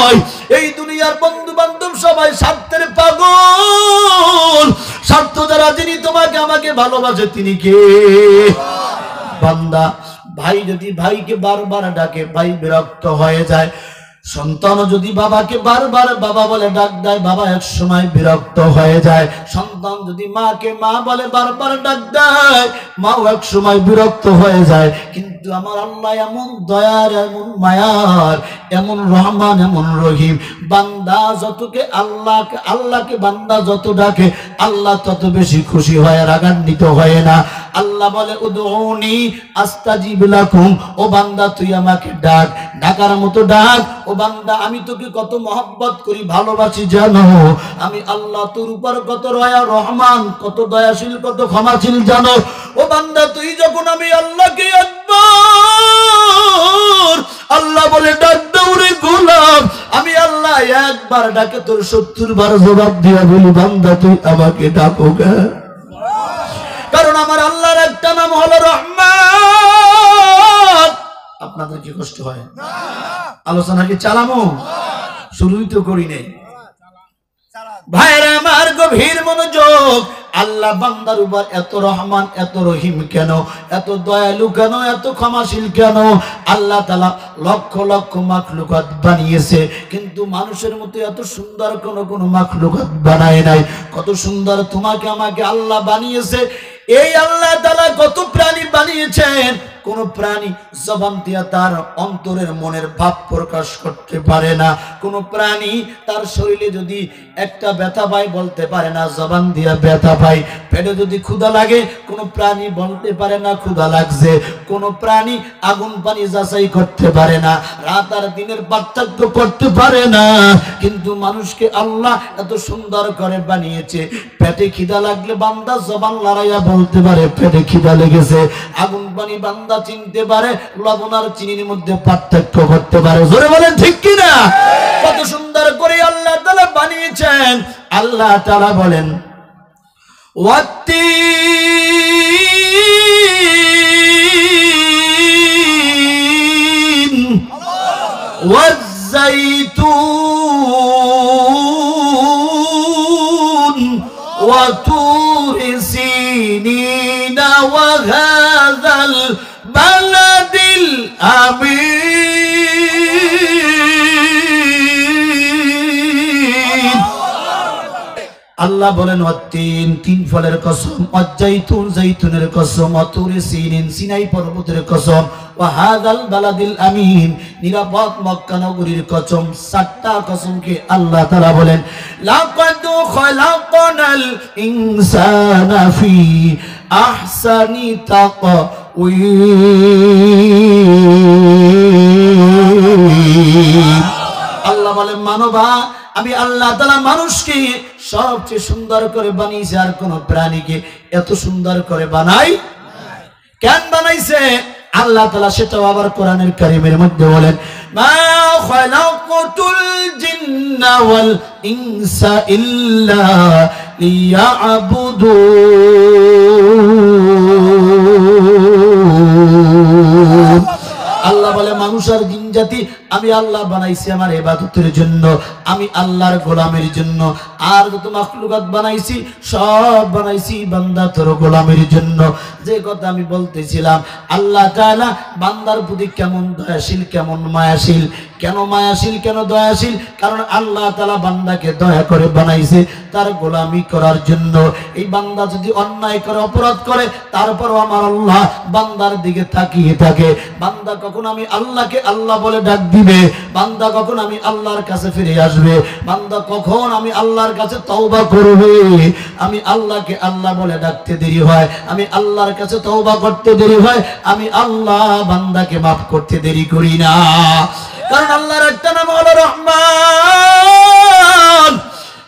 নয়। এই দুনিয়ার বন্ধু বান্ধব সবাই স্বার্থের পাগল। স্বার্থ দ্বারা যিনি তোমাকে আমাকে ভালোবাসে তিনি কে? বান্দা। ভাই যদি ভাইকে বারবার ডাকে ভাই বিরক্ত হয়ে যায়। সন্তান যদি বাবাকে বারবার বাবা বলে ডাক দেয় বাবা এক সময় বিরক্ত হয়ে যায়। সন্তান যদি মাকে মা বলে বারবার ডাক দেয় মাও এক সময় বিরক্ত হয়ে যায়। কিন্তু আমার আল্লাহ এমন দয়ার, এমন মায়ার, এমন রহমান, এমন রহিম। বান্দা যতকে আল্লাহকে বান্দা যত ডাকে আল্লাহ তত বেশি খুশি হয়, রাগান্বিত হয় না। আল্লাহ বলে উদউনি আস্তাজিব লাকুম, ও বান্দা তুই আমাকে ডাক, ডাকার মতো ডাক। ও বান্দা আমি তোকে কত মহব্বত করি, ভালোবাসি জানো? আমি আল্লাহ তোর উপর কত রয়া রহমান, কত দয়াশীল, কত ক্ষমাশীল জানো? ও বান্দা তুই যখন আমি আল্লাহকে একবার, আল্লাহ বলে ডাক দাও রে গোলাম, আমি আল্লাহ একবার ডাকে তোর 70 বার জবাব দিয়া বলি বান্দা তুই আমাকে ডাকো গা। কারণ আমার আল্লাহর একটা নাম হলো রহমান। আপনাদের কি কষ্ট হয়? আলোচনা কি চালামো? শুরুই তো করি নাই। ভাইরা আমার গভীর মনোযোগ। আল্লাহ বান্দার উপর এত রহমান, এত রহিম কেন, এত দয়ালু কেন, এত ক্ষমাশীল কেন? আল্লাহ তাআলা লক্ষ লক্ষ মাখলুকাত বানিয়েছে, কিন্তু মানুষের মতো এত সুন্দর কোন মাখলুকাত বানায় নাই। কত সুন্দর তোমাকে আমাকে আল্লাহ বানিয়েছে। এই আল্লাহ তাআলা কত প্রাণী বানিয়েছেন, কোন প্রাণী জবান দিয়া তার অন্তরের মনের ভাব প্রকাশ করতে পারে না। কোন প্রাণী তার শরীরে যদি একটা ব্যথা পায় বলতে পারে না জবান দিয়া ব্যথা পায়। পেটে যদি ক্ষুধা লাগে কোন প্রাণী বলতে পারে না ক্ষুধা লাগছে। কোন প্রাণী আগুন পানি যাচাই করতে পারে না, রাত আর দিনের পার্থক্য করতে পারে না। কিন্তু মানুষকে আল্লাহ এত সুন্দর করে বানিয়েছে, পেটে খিদা লাগলে বান্দা জবান লড়াইয়া বলতে পারে পেটে খিদা লেগেছে। আগুন পানি বান্দা চিনতে পারে, লবণ আর চিনির মধ্যে পার্থক্য করতে পারে। জোরে বলেন ঠিক কিনা? কত সুন্দর করে আল্লাহ তাআলা বানিয়েছেন। আল্লাহ তাআলা বলেন ওয়াত্তিন ওয়াজ্জাইতুন ওয়া তুরি সিনিনা ওয়া হাযাল বালাদিল আমিন। আল্লাহ বলেন ওয়াত্তিন, তিন ফলের কসম, ওয়াজ্জাইতুন, জাইতুনের কসম, ওয়া তুরি সিনিন, সিনাই পর্বতের কসম, ওয়া হাযাল বালাদিল আমিন, নিরাপদ মক্কা নগরীর কসম। 7টা কসমকে আল্লাহ তাআলা বলেন লাকাদ খালাকনাল ইনসানা ফি আহসানি তাকওয়িম। আল্লাহ বলেন মানবা আমি আল্লাহ তাআলা মানুষকে সবচেয়ে সুন্দর করে বানিয়েছে, আর কোন প্রাণীকে এত সুন্দর করে বানাই। কেন বানাইছে আল্লাহ তাআলা সেটাও আবার কোরআনের কারীমের মধ্যে বলেন মা খালাকতুল জিন্না ওয়াল ইনসা ইল্লা লিয়াবুদুন। আল্লাহ বলে মানুষ আর জিন জাতি আমি আল্লাহ বানাইছি আমার ইবাদতের জন্য, আমি আল্লাহর গোলামের জন্য। আর যত মাখলুকাত বানাইছি সব বানাইছি বান্দা তোর গোলামের জন্য। যে কথা আমি বলতেছিলাম আল্লাহ তাআলা বান্দার প্রতি কেমন দয়াশীল, কেমন মায়াশীল। কেন মায়াশীল, কেন দয়াশীল? কারণ আল্লাহ তাআলা বান্দাকে দয়া করে বানাইছে তার গোলামি করার জন্য। এই বান্দা যদি অন্যায় করে, অপরাধ করে, তারপরও আমার আল্লাহ বান্দার দিকে তাকিয়ে থাকে। বান্দা কখন আমি আল্লাহকে আল্লাহ বলে ডাক দিবে, বান্দা কখন আমি আল্লাহর কাছে ফিরে আসবে, বান্দা কখন আমি আল্লাহর কাছে তওবা করবে। আমি আল্লাহকে আল্লাহ বলে ডাকতে দেরি হয়, আমি আল্লাহর কাছে তওবা করতে দেরি হয়, আমি আল্লাহ বান্দাকে মাফ করতে দেরি করি না। কারণ আল্লাহর একটা নাম হলো রহমান,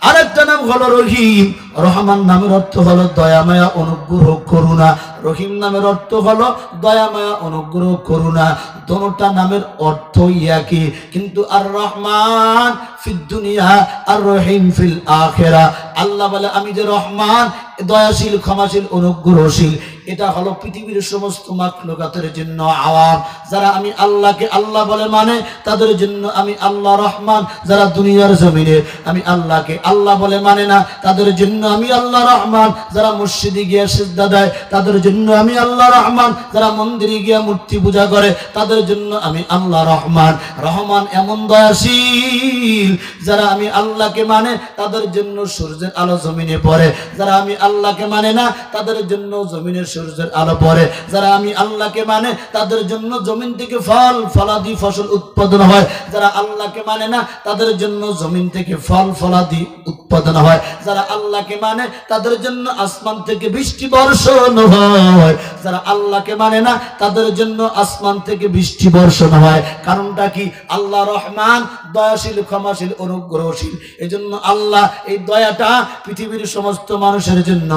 আরেকটা নাম হলো রহিম। রহমান নামের অর্থ হলো দয়া মায়া অনুগ্রহ করুণা, রহিম নামের অর্থ হলো দয়া মায়া অনুগ্রহ করুণা। দুটো নামের অর্থ একই, কিন্তু আর রহমান ফিদ দুনিয়া আর রহিম ফিল আখিরা। আল্লাহ বলে আমি যে রহমান, দয়াশীল, ক্ষমাশীল, অনুগ্রহশীল, এটা হলো পৃথিবীর সমস্ত মাখলুকাতের জন্য আওয়াম। যারা আমি আল্লাহকে আল্লাহ বলে মানে তাদের জন্য আমি আল্লাহ রহমান। যারা দুনিয়ার জমিনে আমি আল্লাহকে আল্লাহ বলে মানে না তাদের জন্য আমি আল্লাহ রহমান। যারা মসজিদে গিয়ে সিজদা দেয় তাদের জন্য আমি আল্লাহ রহমান। যারা মন্দিরে গিয়ে মূর্তি পূজা করে তাদের জন্য আমি আল্লাহ রহমান। রহমান এমন দয়াশীল, যারা আমি আল্লাহকে মানে তাদের জন্য সূর্যের আলো জমিনে পড়ে। যারা আমি আল্লাহকে মানে না তাদের জন্য জমিনের সূর্যের আলো পড়ে। যারা আমি আল্লাহকে মানে তাদের জন্য জমিন থেকে ফল ফলাদি ফসল উৎপাদন হয়। যারা আল্লাহকে মানে না তাদের জন্য জমিন থেকে ফল ফলাদি উৎপাদন হয়। যারা আল্লাহকে মানে তাদের জন্য আসমান থেকে বৃষ্টি বর্ষণ হয়। যারা আল্লাহকে মানে না তাদের জন্য আসমান থেকে বৃষ্টি বর্ষণ হয়। কারণটা কি? আল্লাহ রহমান, দয়াশীল, ক্ষমাশীল, অনুগ্রহশীল। এজন্য আল্লাহ এই দয়াটা পৃথিবীর সমস্ত মানুষের জন্য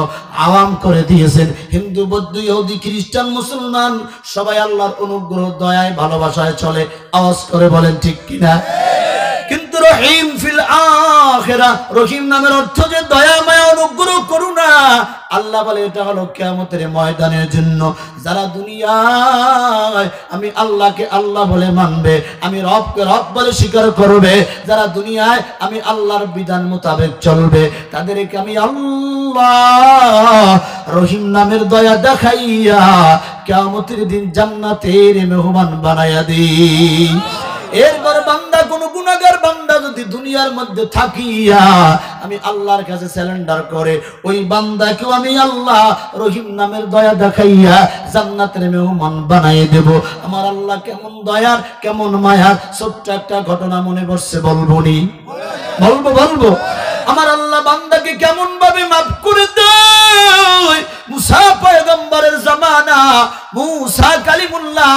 আওয়াম করে দিয়েছেন। হিন্দু, বৌদ্ধ, ইহুদি, খ্রিস্টান, মুসলমান সবাই আল্লাহর অনুগ্রহ, দয়ায়, ভালোবাসায় চলে। আওয়াজ করে বলেন ঠিক কিনা? কিন্তু রহিম ফিল আখিরা, রহিম নামের অর্থ যে দয়া, মায়া, অনুগ্রহ, করুণা। আল্লাহ বলে এটা হলো কিয়ামতের ময়দানের জন্য। যারা দুনিয়ায় আমি আল্লাহকে আল্লাহ বলে মানবে, আমি রবকে রব বলে স্বীকার করবে, যারা দুনিয়ায় আমি আল্লাহর বিধান মোতাবেক চলবে, তাদেরকে আমি আল্লাহ রহিম নামের দয়া দেখাইয়া কিয়ামতের দিন জান্নাতের মেহমান বানাইয়া দিই। এরপর বান্দা, কোন গুনাহগার বান্দা যদি দুনিয়ার মধ্যে থাকিয়া আমি আল্লাহর কাছে সারেন্ডার করে, ওই বান্দাকেও আমি আল্লাহ রহিম নামের দয়া দেখাইয়া জান্নাতের মেহমান বানাইয়ে দেব। আমার আল্লাহ কেমন দয়ার, কেমন মায়ার। ছোট্ট একটা ঘটনা মনে পড়ছে, বলবনি? বলবো। আমার আল্লাহ বান্দাকে কেমন ভাবে মাফ করে দেয়। মুসা পয়গম্বরের জামানা, মুসা কালিমুল্লাহ,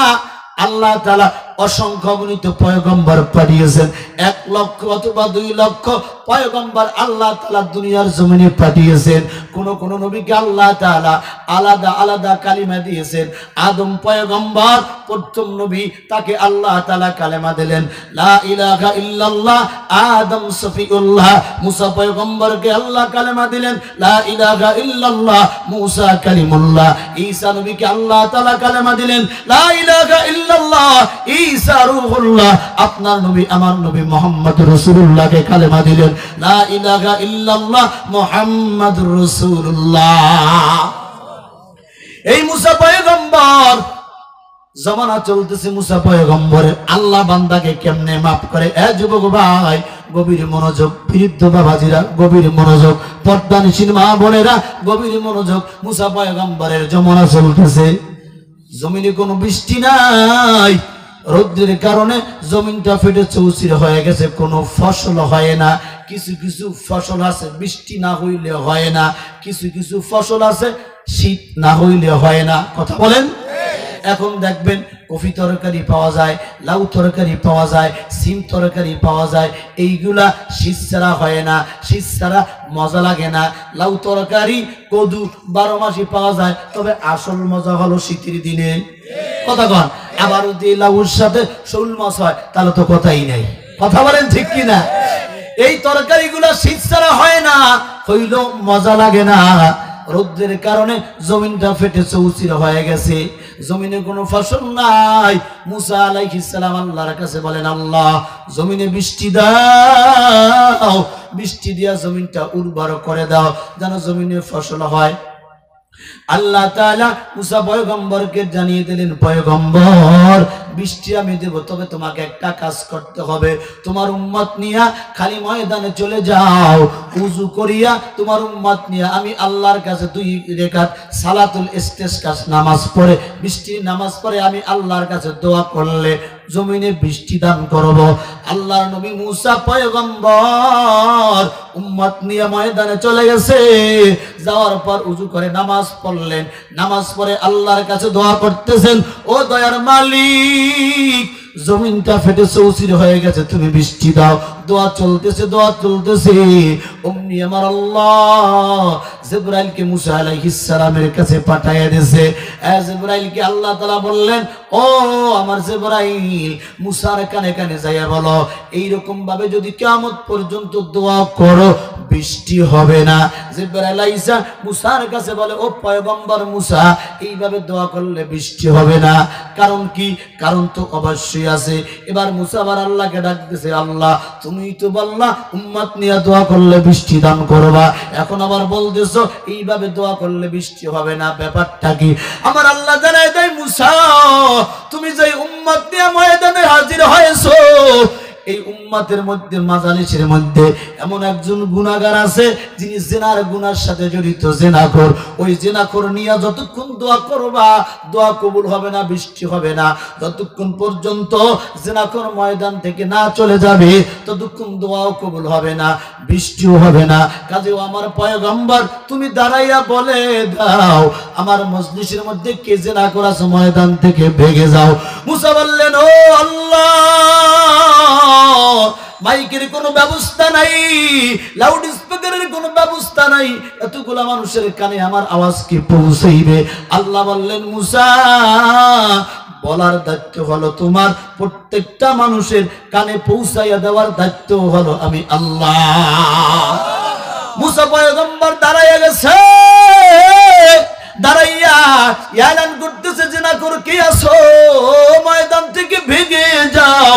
আল্লাহ তাআলা অসংখ্য গণিত পয়গম্বর পাঠিয়েছেন। 1 লক্ষ অথবা 2 লক্ষ পয়গম্বর আল্লাহ তাআলা দুনিয়ার জমিনে পাঠিয়েছেন। কোন কোন নবীকে আল্লাহ তাআলা আলাদা আলাদা কালিমা দিয়েছেন। আদম পয়গম্বর প্রথম নবী, তাকে আল্লাহ তাআলা কালেমা দিলেন লা ইলাহা ইল্লাল্লাহ। আদম সফিউল্লাহ। মুসা পয়গম্বরকে আল্লাহ কালেমা দিলেন লা ইলাহা ইল্লাল্লাহ, মুসা কালিমুল্লাহ। ঈসা নবীকে আল্লাহ তাআলা কালেমা দিলেন লা ইলাহা ইল্লাল্লাহ, ঈসা রূহুল্লাহ। আপনার নবী, আমার নবী মুহাম্মদুর রাসূলুল্লাহকে কালেমা দিলেন লা ইলাহা ইল্লাল্লাহ, মুহাম্মাদুর রাসূলুল্লাহ। এই মুসা পয়গম্বর জামানা চলতেছে, মুসা পয়গম্বরের আল্লাহ বান্দাকে কেমনে মাফ করে। এ যুবক ভাই, গভীর মনোযোগ। বৃদ্ধ বাবাজিরা গভীর মনোযোগ। পর্দানিশীল মা বোনেরা গভীর মনোযোগ। মুসা পয়গম্বরের জামানা চলতেছে, জমিনে কোনো বৃষ্টি নাই। রৌদ্রের কারণে জমিনটা ফেটে চৌচির হয়ে গেছে, কোনো ফসল হয় না। কিছু কিছু ফসল আছে বৃষ্টি না হইলে হয় না, কিছু কিছু ফসল আছে শীত না হইলে হয় না। কথা বলেন? এখন দেখবেন কফি তরকারি পাওয়া যায়, লাউ তরকারি পাওয়া যায়, সিম তরকারি পাওয়া যায়। এইগুলা শীত ছাড়া হয় না, শীত ছাড়া মজা লাগে না। লাউ তরকারি, কদু 12 মাসই পাওয়া যায়, তবে আসল মজা হলো শীতের দিনে। কথা কন? আবার যদি লাউর সাথে শোল মাছ হয় তাহলে তো কথাই নাই। কথা বলেন ঠিক কিনা? এই তরকারিগুলা শীত ছাড়া হয় না, হইলেও মজা লাগে না। রৌদ্রের কারণে জমিনটা ফেটে চৌচির হয়ে গেছে, জমিনে কোনো ফসল নাই। মুসা আলাইহিস সালাম আল্লাহর কাছে বলেন, আল্লাহ জমিনে বৃষ্টি দাও, বৃষ্টি দিয়া জমিনটা উর্বর করে দাও, যেন জমিনে ফসল হয়। আল্লাহ তাআলা মুসা পয়গম্বরকে জানিয়ে দিলেন, পয়গম্বর বৃষ্টি আমি দেব, তবে তোমাকে একটা কাজ করতে হবে। তোমার উম্মত নিয়া খালি ময়দানে চলে যাও, উযু করিয়া তোমার উম্মত নিয়া আমি আল্লাহর কাছে 2 রাকাত সালাতুল ইস্তিসকা নামাজ পড়ে, বৃষ্টির নামাজ পড়ে আমি আল্লাহর কাছে দোয়া করলে জমিনে বৃষ্টি দান করব। আল্লাহর নবী মুসা পয়গম্বর উম্মত নিয়ে ময়দানে চলে গেছে। যাওয়ার পর উযু করে নামাজ পড়লেন, নামাজ পড়ে আল্লাহর কাছে দোয়া করতেছেন, ও দয়ার মালিক, জমিনটা ফেটে চৌচির হয়ে গেছে, তুমি বৃষ্টি দাও। দোয়া চলতেছে, দোয়া চলতেছে। অমনি আমার আল্লাহ জিবরাইলকে মুসা আলাইহিস সালামের কাছে পাঠাইয়া দিয়েছে। জিবরাইলকে আল্লাহ তাআলা বললেন, ও আমার জিবরাইল, মুসার কানে কানে যাইয়া বলো, এইরকম ভাবে যদি কিয়ামত পর্যন্ত দোয়া করো, বৃষ্টি হবে না। জিবরাইল আইসা মুসার কাছে বলে, ও পয়গম্বর মুসা, এইভাবে দোয়া করলে বৃষ্টি হবে না। কারণ কি? কারণ তো অবশ্যই আছে। এবার মুসা আবার আল্লাহকে ডাকতেছে, আল্লাহ তুমিই তো বললা উম্মত নিয়ে দোয়া করলে বৃষ্টি দান করবা, এখন আবার বলতেছো এইভাবে দোয়া করলে বৃষ্টি হবে না, ব্যাপারটা কি? আমার আল্লাহ জানায় দেয়, মুসা তুমি যে উম্মত নিয়ে ময়দানে হাজির হয়েছো, এই উম্মতের মধ্যে মাজালিসের মধ্যে এমন একজন গুনাহগার আছে যিনি জিনার গুনার সাথে জড়িত, জিনাখোর। ওই জিনাখোর নিয়ে যতক্ষণ দোয়া করবা দোয়া কবুল হবে না, বৃষ্টি হবে না। যতক্ষণ পর্যন্ত জিনাখোর ময়দান থেকে না চলে যাবে ততক্ষণ দোয়াও কবুল হবে না, বৃষ্টিও হবে না। কাজেও আমার পয়গম্বর তুমি দাঁড়াইয়া বলে দাও আমার মজলিসের মধ্যে কে জিনাখোর আছে ময়দান থেকে ভেগে যাও। মুসা বললেন, ও আল্লাহ, মাইকের কোনো ব্যবস্থা নাই, লাউড স্পিকারের কোনো ব্যবস্থা নাই, এতগুলা মানুষের কানে আমার আওয়াজ কি পৌঁছাইবে? আল্লাহ বললেন, মুসা বলার দায়িত্ব হলো তোমার, প্রত্যেকটা মানুষের কানে পৌঁছাইয়া দেওয়ার দায়িত্ব হলো আমি আল্লাহ। মুসা পয়গম্বর দাঁড়াইয়া গেছে, দাঁড়াইয়া এলান করতেছে, জিনাখোর কে আছো ময়দান থেকে ভেগে যাও।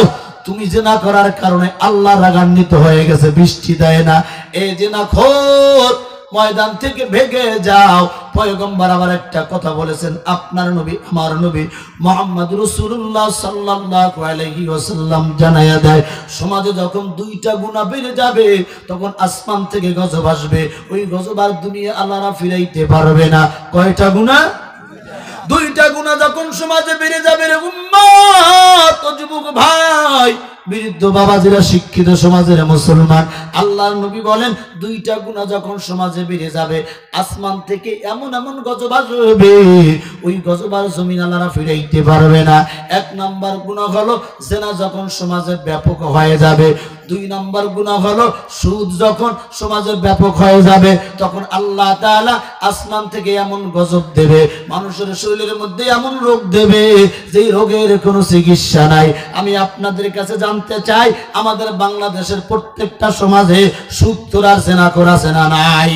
তুমি জিনা করার কারণে আল্লাহ রাগান্বিত হয়ে গেছে, বৃষ্টি দেয় না। এই জিনাখোর ময়দান থেকে ভেগে যাও। পয়গম্বর আবার একটা কথা বলেছেন, আপনার নবী আমার নবী মুহাম্মদ রাসূলুল্লাহ সাল্লাল্লাহু আলাইহি ওয়াসাল্লাম জানায়া দেয়, সমাজে যখন দুইটা গুনাহ বেড়ে যাবে তখন আসমান থেকে গজব আসবে। ওই গজব আর দুনিয়া আল্লাহরা ফিরাইতে পারবে না। কয়টা গুনাহ? দুইটা গুনাহ যখন সমাজে বেড়ে যাবে রে উম্মত, ও যুবক ভাই, বৃদ্ধ বাবাজিরা, শিক্ষিত সমাজের মুসলমান, আল্লাহর নবী বলেন দুইটা গুনাহ যখন সমাজে বেড়ে যাবে আসমান থেকে এমন এমন গজব আসবে, ওই গজব আর জমিন আল্লাহরা ফিরাইতে পারবে না। এক নাম্বার গুনাহ হলো জিনা যখন সমাজে ব্যাপক হয়ে যাবে। দুই নাম্বার গুনাহ হলো সুদ যখন সমাজে ব্যাপক হয়ে যাবে, তখন আল্লাহ তাআলা আসমান থেকে এমন গজব দেবে, মানুষের শরীরের মধ্যে এমন রোগ দেবে যেই রোগের কোনো চিকিৎসা নাই। আমি আপনাদের কাছে জানতে চাই, আমাদের বাংলাদেশের প্রত্যেকটা সমাজে সুদ তোরার জিনাখোর আছে না নাই?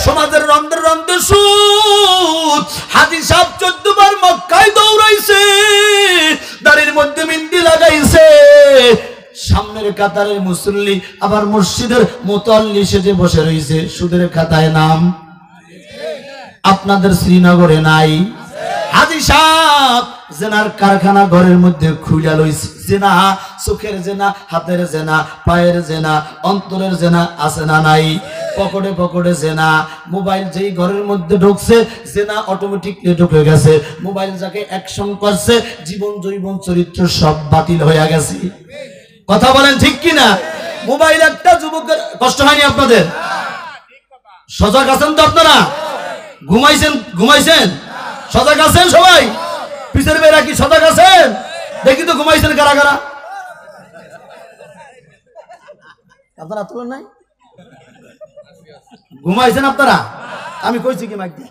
সমাজের রন্ধ্রে রন্ধ্রে সুদ। হাজী সাহেব 14 বার মক্কায় দৌড়াইছে, দাড়ির মধ্যে মেহেন্দি লাগাইছে, সামনের কাতারের মুসল্লি আবার মসজিদের মুতাল্লি সেজে বসে রয়েছে, সুদের খাতায় নাম। আপনাদের শ্রীনগরে নাই? হাজী সাহেব জেনার কারখানা ঘরের মধ্যে খুইলা লইছে। জেনা, চোখের জেনা, হাতের জেনা, পায়ের জেনা, অন্তরের জেনা আছে না নাই? পকেটে পকেটে জেনা। মোবাইল যেই ঘরের মধ্যে ঢুকছে জেনা অটোমেটিকলি ঢুকে গেছে। মোবাইল যাকে অ্যাকশন করছে জীবন জৈবন চরিত্র সব বাতিল হয়ে গেছে। কথা বলেন ঠিক কিনা? মোবাইল একটা যুবকের কষ্ট হয়নি আপনাদের? সজাগ আছেন তো আপনারা? ঘুমাইছেন? সজাগ আছেন সবাই? পিছের বেড়া কি সজাগ আছেন? দেখি তো ঘুমাইছেন কারা কারা? আপনারা তোলেন নাই? ঘুমাইছেন আপনারা? আমি কইছি কি মাইক দিয়ে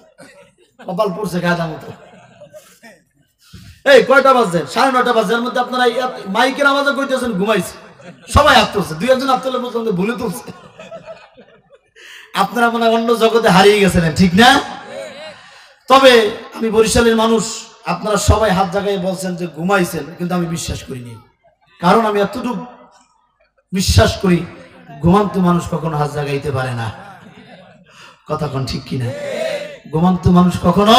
কপাল পড়ছে গাদা মতো। এই কয়টা বাজছে? 9:30 বাজছে। এর মধ্যে আপনারা মাইকের আওয়াজে কইতেছেন ঘুমাইছে। সবাই হাত তুলছে, 2-1 হাত তুলে পর্যন্ত ভুলে তুলছে। আপনারা মনে অন্য জগতে হারিয়ে গেছিলেন, ঠিক না? তবে আমি বরিশালের মানুষ, আপনারা সবাই হাত জাগায় বলছেন যে ঘুমাইছেন, কিন্তু আমি বিশ্বাস করিনি। কারণ আমি এতটুকু বিশ্বাস করি, ঘুমান্ত মানুষ কখনো হাত জাগাইতে পারে না। কথা কোন ঠিক কিনা? ঘুমান্ত মানুষ কখনো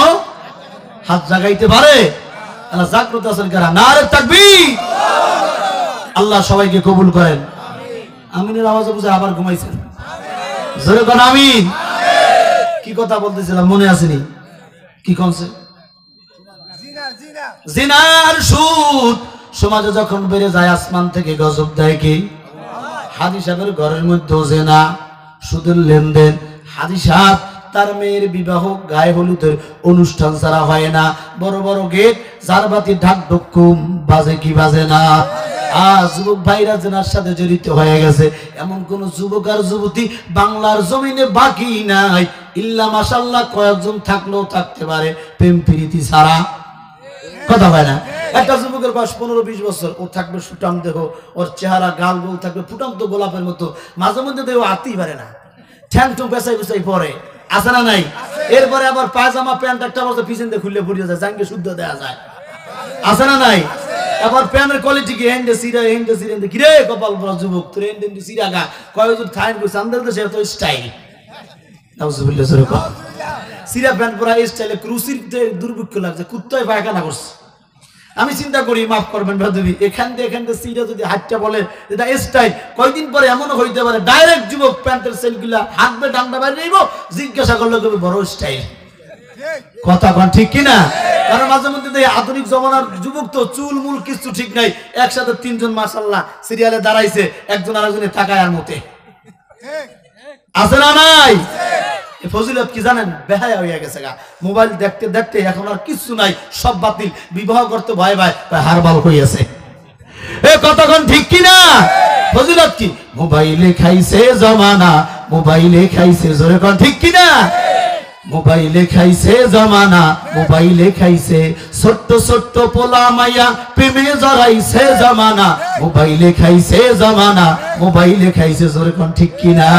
হাত জাগাইতে পারে? আল্লাহ জাগ্রত আছেন কারা? নারে তাকবীর! আল্লাহ সবাইকে কবুল করেন। আমিনের আওয়াজে বুঝে আবার ঘুমাইছেন? জোরে কোন আমিন। কি কথা বলতেছিলাম মনে আসেনি? কি কনছে? জিনা আর সুদ সমাজে যখন বেড়ে যায় আসমান থেকে গজব দেয় কি? হাজী সাহেবের ঘরের মধ্যে জিনা, সুদের লেনদেন। হাজী সাহেব তার মেয়ের বিবাহ গায়ে হলুদের অনুষ্ঠান ছাড়া হয় না। বড় বড় গেট, জারবাতি, ঢাক ঢুকুম বাজে কি বাজে না? যুবক ভাইরা জেনার সাথে জড়িত হয়ে গেছে। এমন কোন যুবক আর যুবতী বাংলার জমিনে বাকি নাই, ইল্লা মাশাআল্লাহ কয়েকজন থাকলেও থাকতে পারে প্রেম প্রীতি ছাড়া। কথা হয় না? একটা যুবকের বয়স 15-20 বছর, ও থাকবে সুটাম দেহ, ওর চেহারা গাল গোল থাকবে ফুটান্ত গোলাপের মতো, মাঝে মধ্যে দেহ আতেই পারে না। ঠ্যাং টুং পেঁচাই পেঁচাই পরে, আছে না নাই? এরপরে আবার পায়জামা প্যান্ট একটা বছর পিছন দিয়ে খুললে পড়িয়ে যায়, জাঙ্গে শুদ্ধ দেওয়া যায়, আছে না নাই? আবার প্যানের কোয়ালিটি কি হেন্ডে সিরা কিরে কপাল বড় যুবক তোর হেন্ডে সিরা গা কয় হুজুর থাইন কইছে আমাদের দেশে তো স্টাইল নাউজুবিল্লাহ সরে কও সিরা প্যান্ট পরা স্টাইলে ক্রুসির দুর্ভিক্ষ লাগছে, কুত্তায় পায়খানা করছে। আমি চিন্তা করি, মাফ করবেন ভাদুবি, এখান থেকে সিরা যদি হাতটা বলে এটা স্টাইল, কয়দিন পরে এমনও হইতে পারে ডাইরেক্ট যুবক প্যান্টের সেলগুলা হাতবে ডান্ডা বাইরে নিব, জিজ্ঞাসা করলে কবে বড় স্টাইল। কথা কন ঠিক কিনা? কারণ মাঝে মধ্যে দেখি আধুনিক জমানার যুবক তো চুল মূল কিছু ঠিক নাই, একসাথে তিনজন মাশাআল্লাহ সিরিয়ালে দাঁড়াইছে, একজন আরেকজনের তাকায় আর মতে, আছে না নাই? ফজিলত কি জানেন? বেহায়া হইয়া গেছে গা, মোবাইল দেখতে দেখতে এখন আর কিছু নাই, সব বাতিল, বিবাহ করতে ভয় ভয় হারবাল হইয়াছে। এ কতক্ষণ ঠিক কিনা? ফজিলত কি? মোবাইলে খাইছে জমানা, মোবাইলে খাইছে, জোরে কোন ঠিক কিনা? মোবাইলে খাইছে জমানা, মোবাইলে খাইছে ছোট্ট ছোট্ট পোলা মাইয়া প্রেমে জড়াইছে জমানা, মোবাইলে খাইছে জমানা, মোবাইলে খাইছে, জোরে কোন ঠিক কিনা?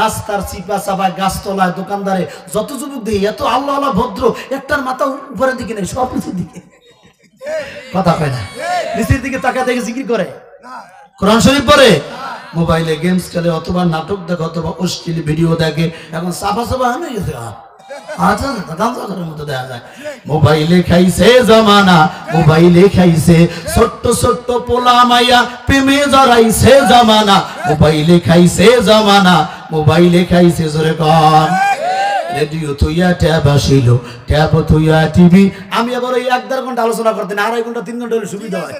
রাস্তার চিপা চাপা গাছতলায় দোকানদারে যত যুবক দেখি এত আল্লাহ আল্লাহ ভদ্র, একটার মাথা উপরের দিকে নেই, সব নিচের দিকে, কথা কয় না, নিচের দিকে তাকা দেখে জিকির করে, কোরআন শরীফ পড়ে, মোবাইলে গেমস খেলে, অথবা নাটক দেখে, অথবা অশ্লীল ভিডিও দেখে, এখন সাফা সাফা হয়ে গেছে, মোবাইলে খাইছে জমানা, মোবাইলে খাইছে ছোট্ট ছোট্ট পোলা মাইয়া প্রেমে জড়াইছে জমানা, মোবাইলে খাইছে জমানা, মোবাইলে খাইছে, জোরে কন। রেডিও থইয়া ট্যাব আসিল, ট্যাব থইয়া টিভি, আমি আবার ওই 1-1.5 ঘন্টা আলোচনা করতে না, 2.5 ঘন্টা 3 ঘন্টা হলে সুবিধা হয়।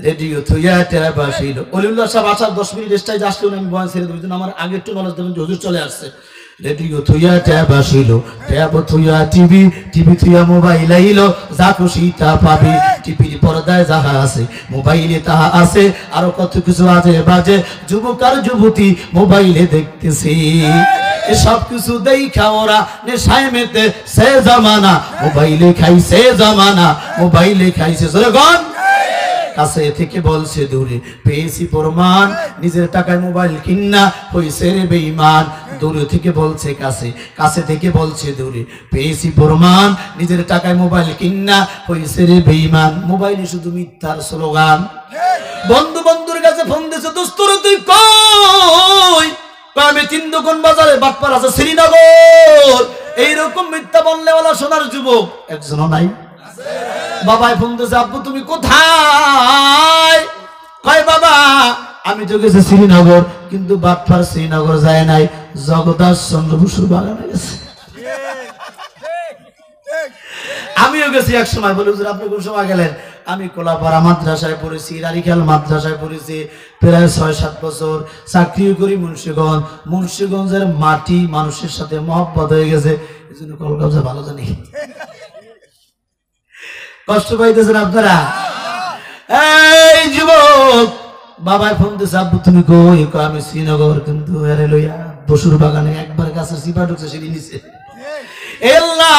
রেডিও থইয়া ট্যাব আসিল, অলিউল্লাহ সাহেব আসার 10 মিনিট স্টাইজ আসলেও আমি বয়ান ছেড়ে দেব, আমার আগে একটু নলেজ দেবেন যে হুজুর চলে আসছে। রেডিও থইয়া ট্যাব আসিল, ট্যাব থইয়া টিভি, টিভি থইয়া মোবাইল আইল, যা খুশি তা পাবি, টিভির পর্দায় যাহা আছে মোবাইলে তাহা আছে, আরো কত কিছু আছে বাজে, যুবক আর যুবতী মোবাইলে দেখতেছি, সব কিছু দেখা ওরা নেশায় মেতে সে জমানা, মোবাইলে খাইছে জমানা, মোবাইলে খাইছে, জোরে গন। কাছে থেকে বলছে দূরে পেয়েছি প্রমাণ, নিজের টাকায় মোবাইল কিনা হইছে রে বেঈমান, দূরে থেকে বলছে কাছে, কাছে থেকে বলছে দূরে পেয়েছি প্রমাণ, নিজের টাকায় মোবাইল কিনা হইছে রে বেঈমান। মোবাইলে শুধু মিথ্যার স্লোগান। বন্ধু বন্ধুর কাছে ফোন দিছে, দোস্তরে তুই কই? আমি তিনদোকান বাজারে বাটপার আছে শ্রীনগর, এইরকম মিথ্যা বললে ওলা সোনার যুবক একজনও নাই। বাবাই ফোন দিয়েছে, আব্বু তুমি কোথায়? কয় বাবা আমি তো গেছি শ্রীনগর, কিন্তু বাটপার শ্রীনগর যায় নাই, জগদাস চন্দ্র বসুর বাগানে গেছে। আমিও গেছি এক সময়, বলে হুজুর আপনি কোন সময় গেলেন? আমি কোলাপাড়া মাদ্রাসায় পড়েছি, রারিখাল মাদ্রাসায় পড়েছি, প্রায় 6-7 বছর চাকরিও করি মুন্সিগঞ্জ। মুন্সিগঞ্জের মাটি মানুষের সাথে মহব্বত হয়ে গেছে, এই জন্য কলকাতা ভালো জানি। কষ্ট পাইতেছেন আপনারা? এই যুবক বাবাই ফোন দিয়েছে, আব্বু তুমি কই? আমি শ্রীনগর, কিন্তু এরে লইয়া বসুর বাগানে একবার গাছে সিপা ঢুকছে, সিঁড়ি নিচে। আল্লাহ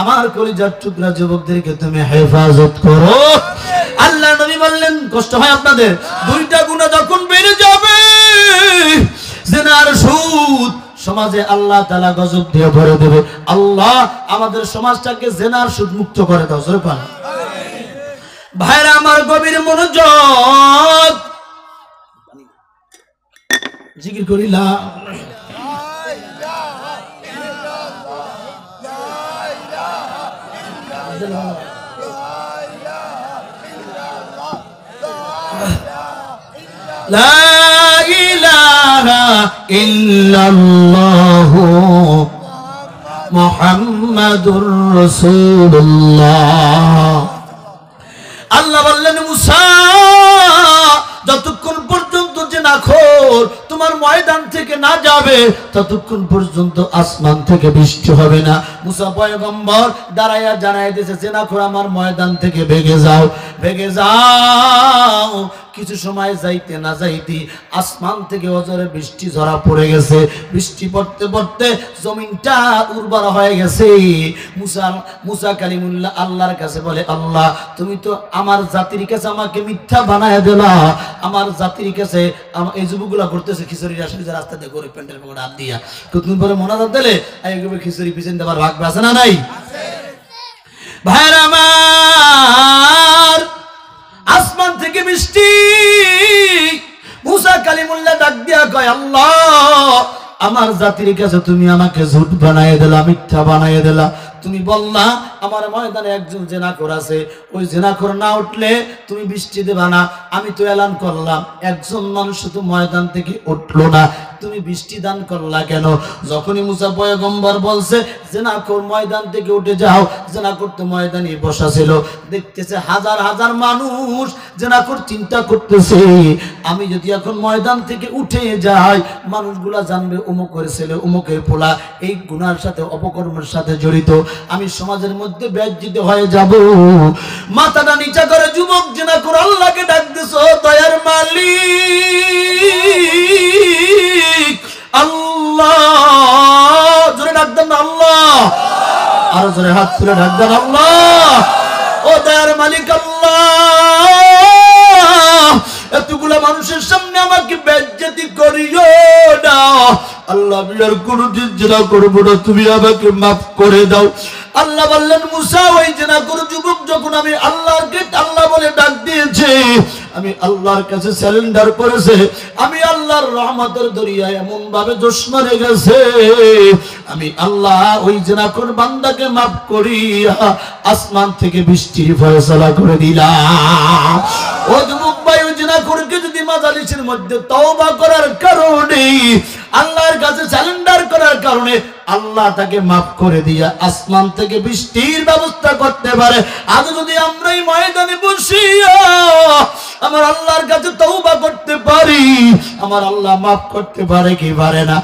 আমার কলিজার টুকরা যুবকদেরকে তুমি হেফাজত করো। আল্লাহ নবী বললেন, কষ্ট হয় আপনাদের? 2টা গুনাহ যখন বেড়ে যাবে, জিনা আর সুদ, সমাজে আল্লাহ তাআলা গজব দিয়ে ভরে দেবে। আল্লাহ আমাদের সমাজটাকে জিনার সুদ মুক্ত করে দাও, জোরে বলেন আমিন। ভাইরা আমার গভীর মনোযোগ, জিকির করিলা লা ইলাহা ইল্লাল্লাহু মুহাম্মাদুর রাসূলুল্লাহ। আল্লাহ বললেন, মুসা যতক্ষণ পর্যন্ত জিনাখোর তোমার ময়দান থেকে না যাবে, ততক্ষণ পর্যন্ত আসমান থেকে বৃষ্টি হবে না। মুসা পয়গম্বর দাঁড়াইয়া জানাই দিয়েছে, জিনাখোর আমার ময়দান থেকে ভেগে যাও, ভেগে যাও। কিছু সময় যাইতে না যাইতে আসমান থেকে অজরে বৃষ্টি ঝরা পড়ে গেছে। বৃষ্টি পড়তে পড়তে জমিনটা উর্বর হয়ে গেছে। মুসা কালিমুল্লাহ আল্লাহর কাছে বলে, আল্লাহ তুমি তো আমার জাতির কাছে আমাকে মিথ্যা বানায় দিলা, আমার জাতির কাছে এই যুবকগুলা করতেছে খিচুড়ি আসলে রাস্তা দিয়ে গরিব প্যান্টের পকেটে হাত দিয়া কতদিন পরে মোনাজাত দিলে এইভাবে খিচুড়ি পিছন দেবার ভাগ আছে না নাই? ভাইরা আমার, আসমান থেকে বৃষ্টি। মুসা কালিমুল্লাহ ডাক দিয়া কয়, আল্লাহ আমার জাতির কাছে তুমি আমাকে ঝুট বানাইয়ে দিলা, মিথ্যা বানাইয়ে দিলা। তুমি বললা আমার ময়দানে একজন জেনাখোর আছে, ওই জেনাখোর না উঠলে তুমি বৃষ্টি দেবা না। আমি তো এলান করলাম, একজন মানুষ তো ময়দান থেকে উঠলো না, তুমি বৃষ্টি দান করলা কেন? যখনই মুসা পয়গম্বর বলছে জেনাখোর ময়দান থেকে উঠে যাও, জেনাখোর তো ময়দানে বসা ছিল, দেখতেছে হাজার হাজার মানুষ। জেনাখোর চিন্তা করতেছে আমি যদি এখন ময়দান থেকে উঠে যাই, মানুষগুলা জানবে অমুকের ছেলে, অমুকের পোলা এই গুনার সাথে অপকর্মের সাথে জড়িত, আমি সমাজের মধ্যে বেজ্জিত হয়ে যাব। মাথাটা নিচা করে যুবক জেনাখোর আল্লাহকে ডাক দিছো, দয়ার মালিক আল্লাহ। জোরে ডাক দেন না আল্লাহ, আরো জোরে হাত তুলে ডাক দেন আল্লাহ। ও দয়ার মালিক আল্লাহ, এতগুলা মানুষের সামনে আমাকে বেজ্জতি করিও না আল্লাহ, আমি আর কোনদিন জিনা করবো না, তুমি আমাকে মাফ করে দাও। আল্লাহ বললেন মুসা, ওই জেনাখোর যুবক যখন আমি আল্লাহকে আল্লাহ বলে ডাক দিয়েছে, আমি আল্লাহর কাছে স্যালেন্ডার করেছে, আমি আল্লাহর রহমতের দরিয়ায় এমন ভাবে জোশ মারে গেছে, আমি আল্লাহ ওই জেনাখোর বান্দাকে মাফ করিয়া আসমান থেকে বৃষ্টির ফয়সালা করে দিলাম। ও যুবক ভাই, ওই জেনাখোরকে যদি মাজালিসের মধ্যে তওবা করার কারণে, আল্লাহর কাছে স্যালেন্ডার করার কারণে আল্লাহ তাকে মাফ করে দিয়া আসমান থেকে বৃষ্টির ব্যবস্থা করতে পারে, আজ যদি আমরা এই ময়দানে বসিয়া আমার আল্লাহর কাছে তওবা করতে পারি, আমার আল্লাহ মাফ করতে পারে কি পারে না?